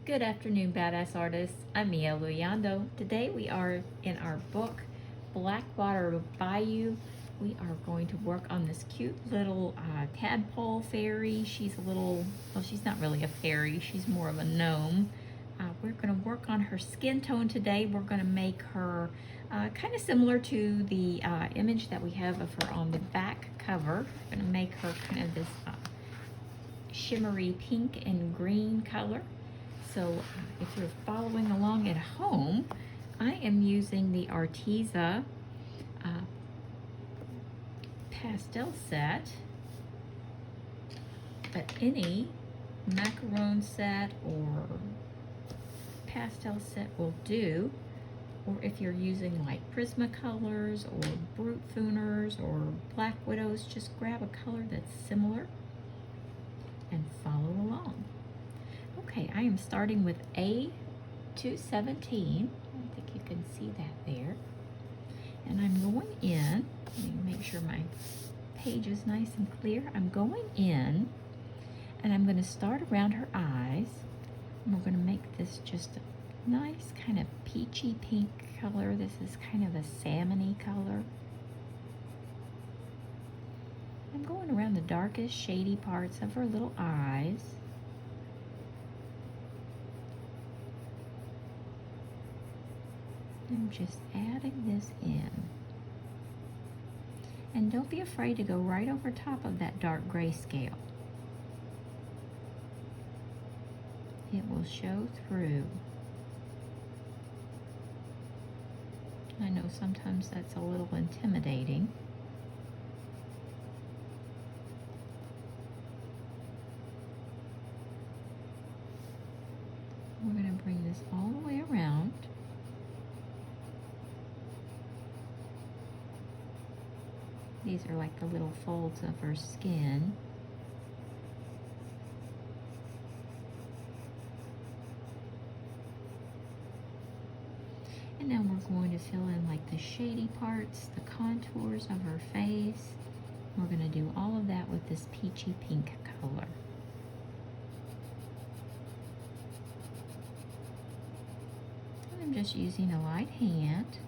Good afternoon, badass artists. I'm Mia Luyando. Today we are in our book, Blackwater Bayou. We are going to work on this cute little tadpole fairy. She's a little, well, she's not really a fairy. She's more of a gnome. We're going to work on her skin tone today. We're going to make her kind of similar to the image that we have of her on the back cover. We're going to make her kind of this shimmery pink and green color. So if you're following along at home, I am using the Arteza Pastel set, but any macaron set or pastel set will do. Or if you're using like Prismacolors or Brute Fooners or Black Widows, just grab a color that's similar and follow along. Okay, I am starting with A217. I think you can see that there. And I'm going in, let me make sure my page is nice and clear. I'm going in and I'm going to start around her eyes. And we're going to make this just a nice kind of peachy pink color. This is kind of a salmon-y color. I'm going around the darkest shady parts of her little eyes. I'm just adding this in. And don't be afraid to go right over top of that dark grayscale. It will show through. I know sometimes that's a little intimidating. We're going to bring this all the way around. These are like the little folds of her skin. And now we're going to fill in like the shady parts, the contours of her face. We're going to do all of that with this peachy pink color. And I'm just using a light hand.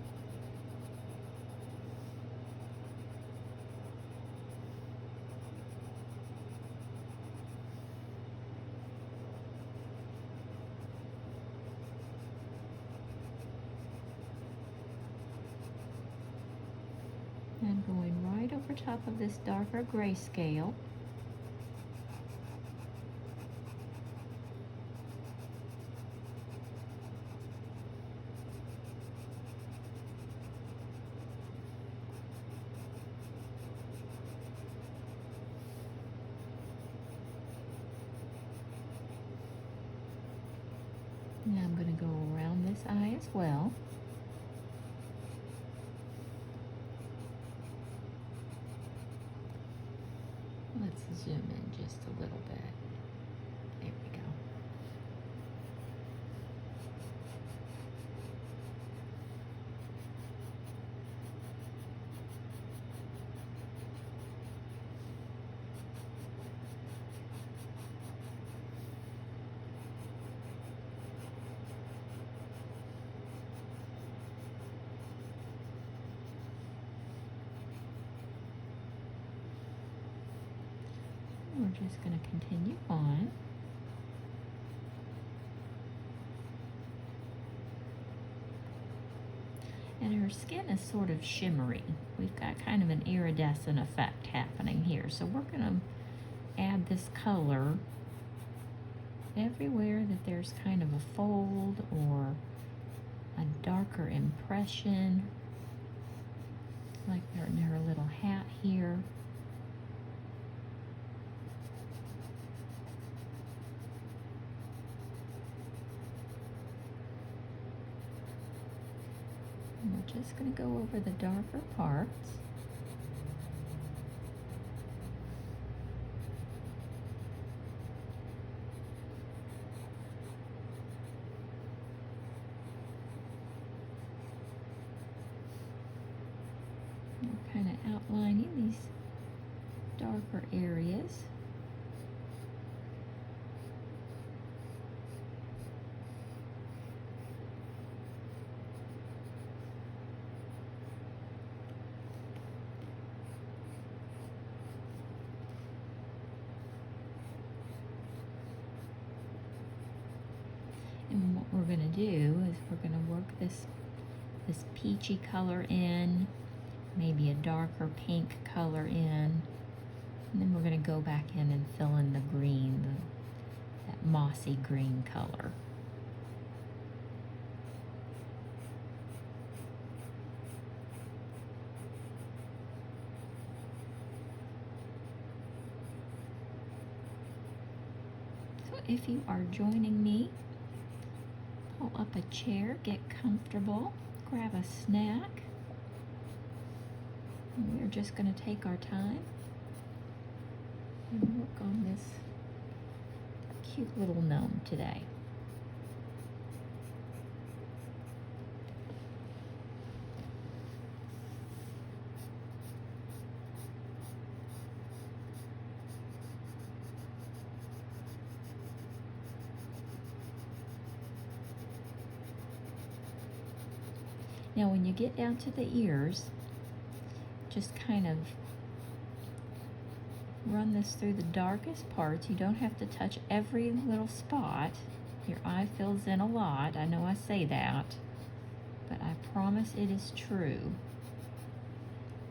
I'm going right over top of this darker grayscale. Now I'm going to go around this eye as well. Let's zoom in just a little bit. There we go. We're just going to continue on. And her skin is sort of shimmery. We've got kind of an iridescent effect happening here. So we're going to add this color everywhere that there's kind of a fold or a darker impression. Like in her little hat here. We're just going to go over the darker parts. We're kind of outlining these darker areas. And what we're going to do is we're going to work this peachy color in, maybe a darker pink color in, and then we're going to go back in and fill in the green, that mossy green color. So if you are joining me, pull up a chair, get comfortable, grab a snack. And we're just going to take our time and work on this cute little gnome today. Now when you get down to the ears, just kind of run this through the darkest parts. You don't have to touch every little spot. Your eye fills in a lot. I know I say that, but I promise it is true.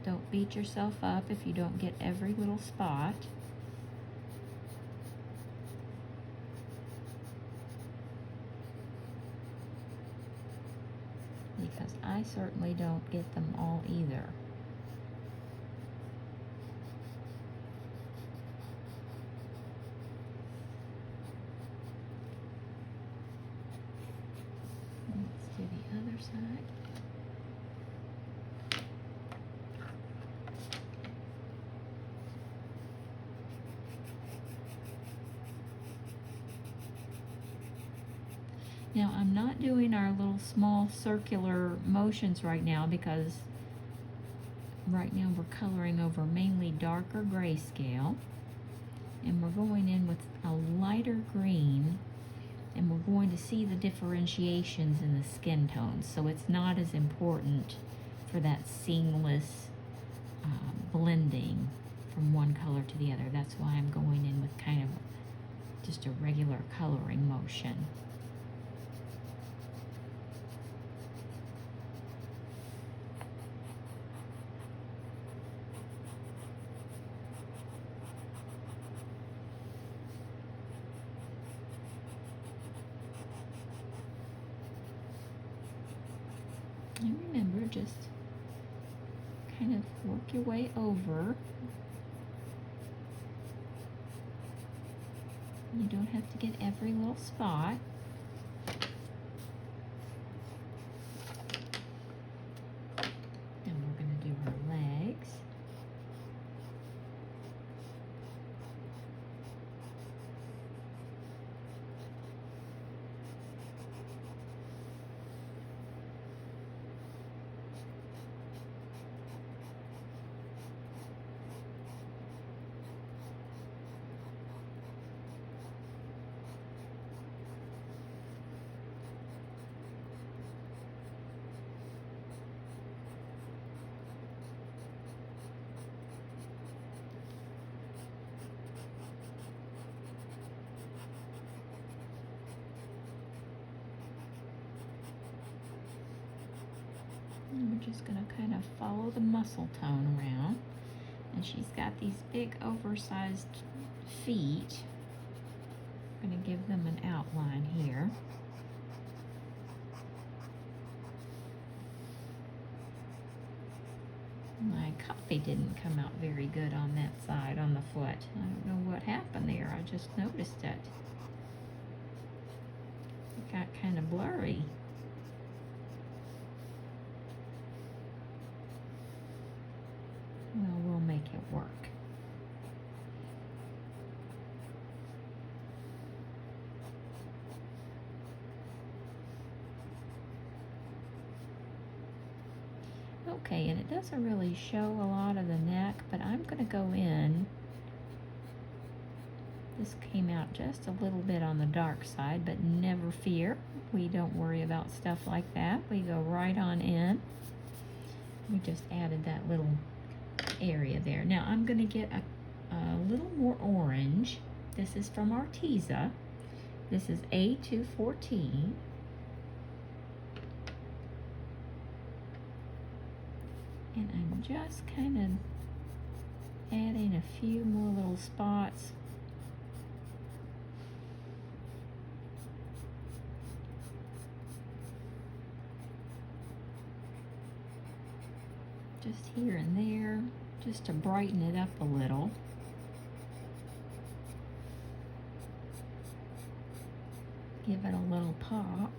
Don't beat yourself up if you don't get every little spot. Because I certainly don't get them all either. Let's do the other side. Now I'm not doing our little small circular motions right now because right now we're coloring over mainly darker grayscale, and we're going in with a lighter green, and we're going to see the differentiations in the skin tones, so it's not as important for that seamless blending from one color to the other. That's why I'm going in with kind of just a regular coloring motion. And remember, just kind of work your way over. You don't have to get every little spot. And we're going to do her legs. And we're just going to kind of follow the muscle tone around. And she's got these big oversized feet. I'm going to give them an outline here. My copy didn't come out very good on that side, on the foot. I don't know what happened there. I just noticed it. It got kind of blurry. Well, we'll make it work. Okay, and it doesn't really show a lot of the neck, but I'm going to go in. This came out just a little bit on the dark side, but never fear. We don't worry about stuff like that. We go right on in. We just added that little area there. Now I'm going to get a little more orange. This is from Arteza, This is A214. And I'm just kind of adding a few more little spots. Just here and there, just to brighten it up a little. Give it a little pop.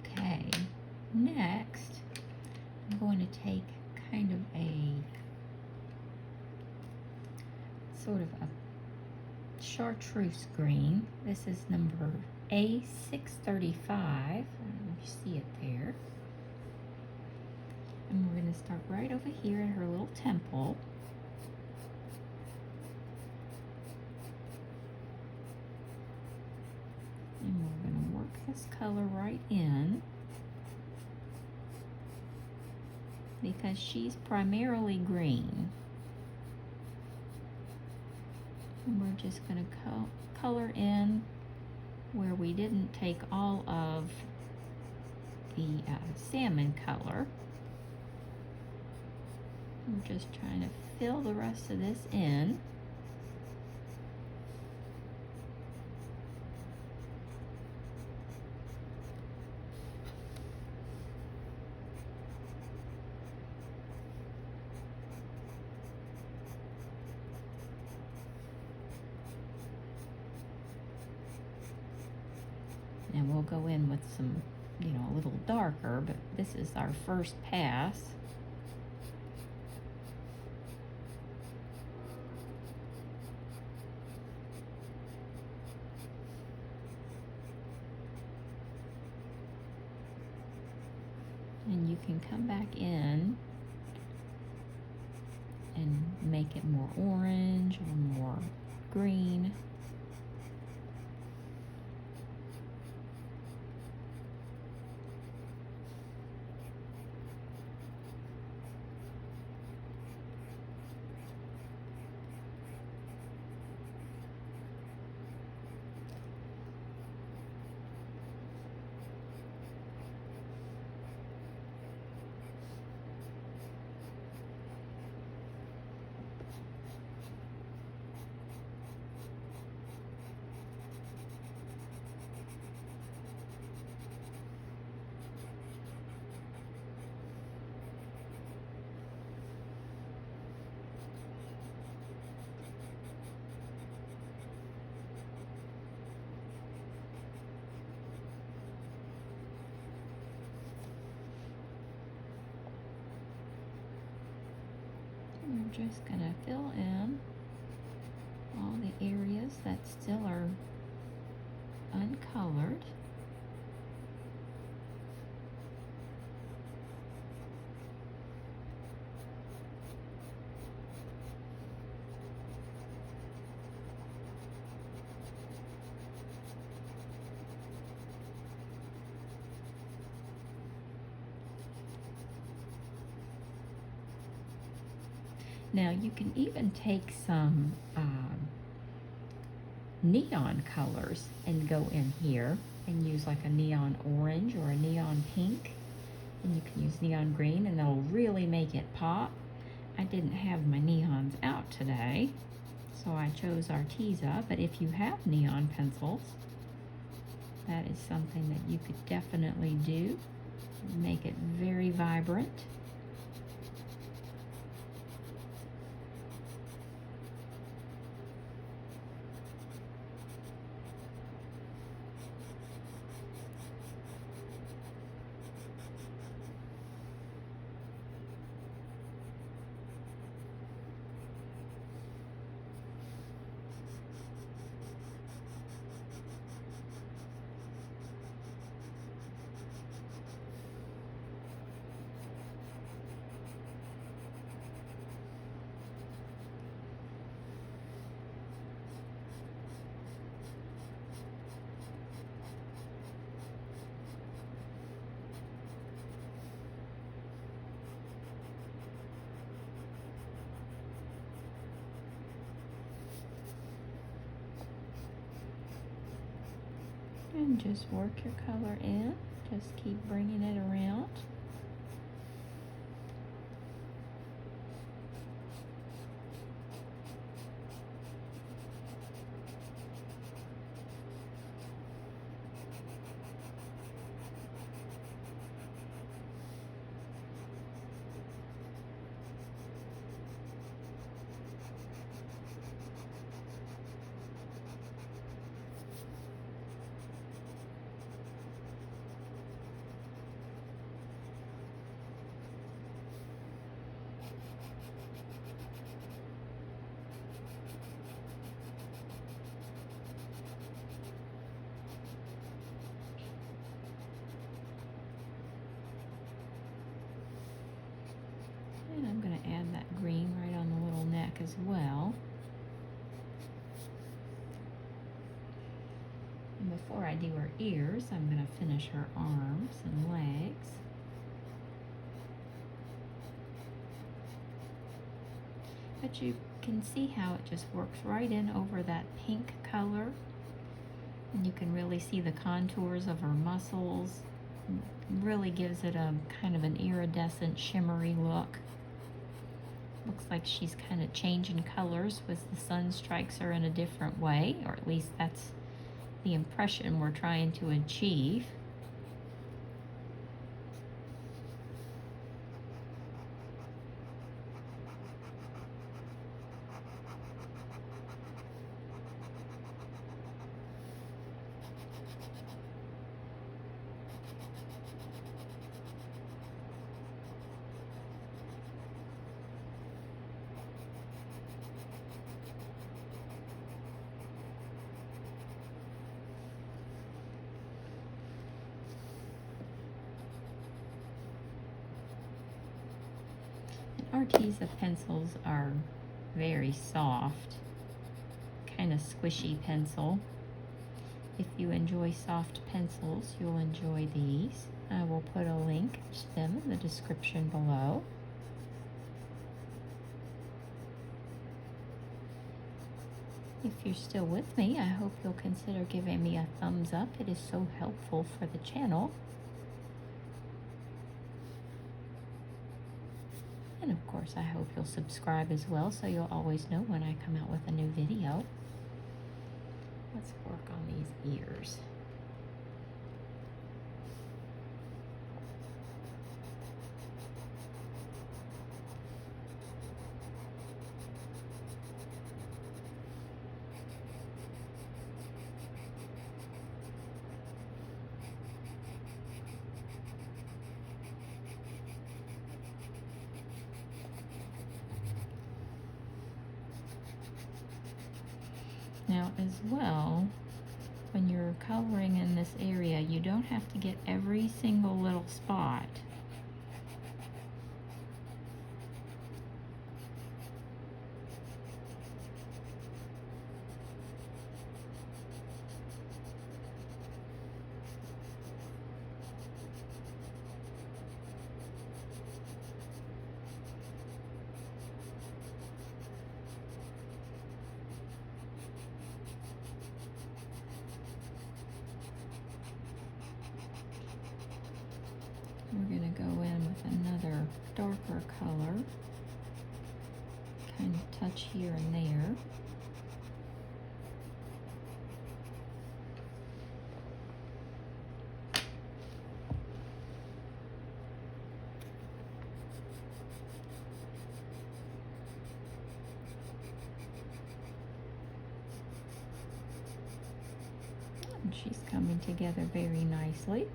Okay, next I'm going to take kind of a sort of a chartreuse green. This is number A635. I don't know if you see it there. And we're going to start right over here at her little temple. And we're going to work this color right in, because she's primarily green. And we're just going to color in where we didn't take all of the salmon color. We're just trying to fill the rest of this in. And we'll go in with some, you know, a little darker, but this is our first pass. And you can come back in and make it more orange or more green. We're just going to fill in all the areas that still are uncolored. Now you can even take some neon colors and go in here and use like a neon orange or a neon pink. And you can use neon green and that'll really make it pop. I didn't have my neons out today, so I chose Arteza, but if you have neon pencils, that is something that you could definitely do. Make it very vibrant. And just work your color in. Just keep bringing it around. And I'm going to add that green right on the little neck as well. And before I do her ears, I'm going to finish her arms and legs. But you can see how it just works right in over that pink color. And you can really see the contours of her muscles. It really gives it a kind of an iridescent, shimmery look. Looks like she's kind of changing colors as the sun strikes her in a different way, or at least that's the impression we're trying to achieve. Arteza pencils are very soft, kind of squishy pencil. If you enjoy soft pencils, you'll enjoy these. I will put a link to them in the description below. If you're still with me, I hope you'll consider giving me a thumbs up. It is so helpful for the channel. And of course, I hope you'll subscribe as well, so you'll always know when I come out with a new video. Let's work on these ears. Now as well, when you're coloring in this area, you don't have to get every single little spot. We're going to go in with another darker color, kind of touch here and there. And she's coming together very nicely.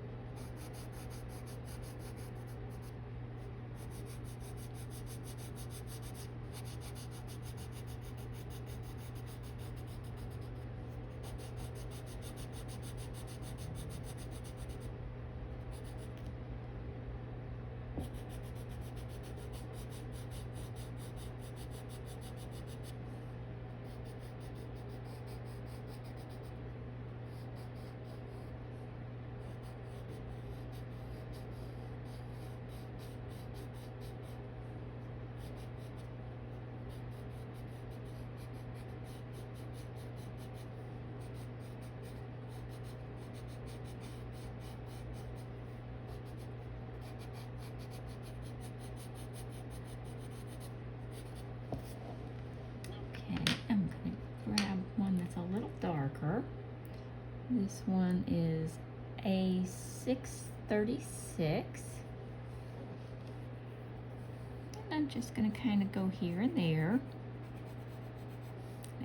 one is A636. And I'm just going to kind of go here and there,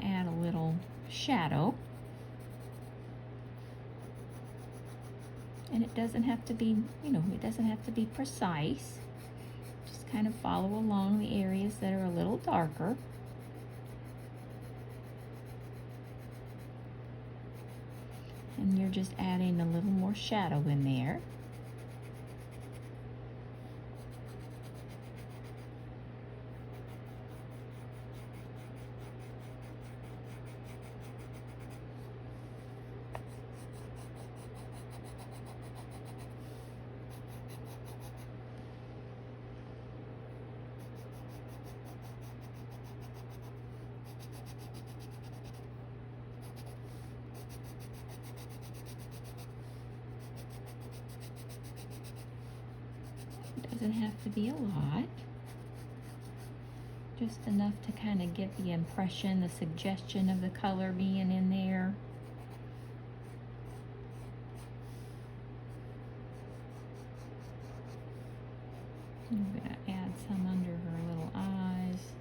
add a little shadow. And it doesn't have to be, it doesn't have to be precise. Just kind of follow along the areas that are a little darker. And you're just adding a little more shadow in there. Doesn't have to be a lot, just enough to kind of get the impression, the suggestion of the color being in there. I'm going to add some under her little eyes.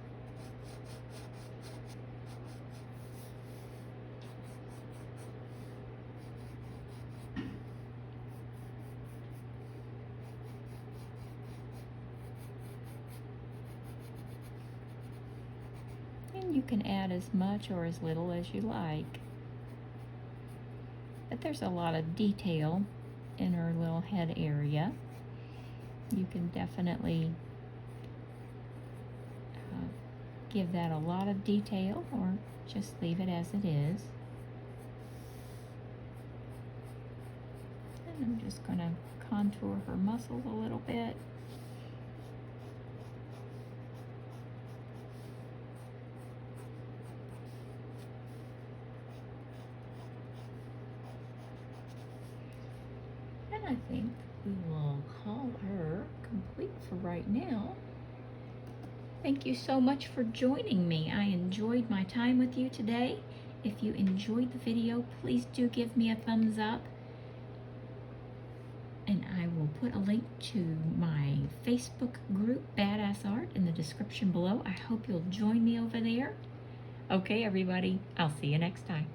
And you can add as much or as little as you like. But there's a lot of detail in her little head area. You can definitely give that a lot of detail or just leave it as it is. And I'm just going to contour her muscles a little bit. I think we will call her complete for right now. Thank you so much for joining me. I enjoyed my time with you today. If you enjoyed the video, please do give me a thumbs up. And I will put a link to my Facebook group, Badass Art, in the description below. I hope you'll join me over there. Okay, everybody, I'll see you next time.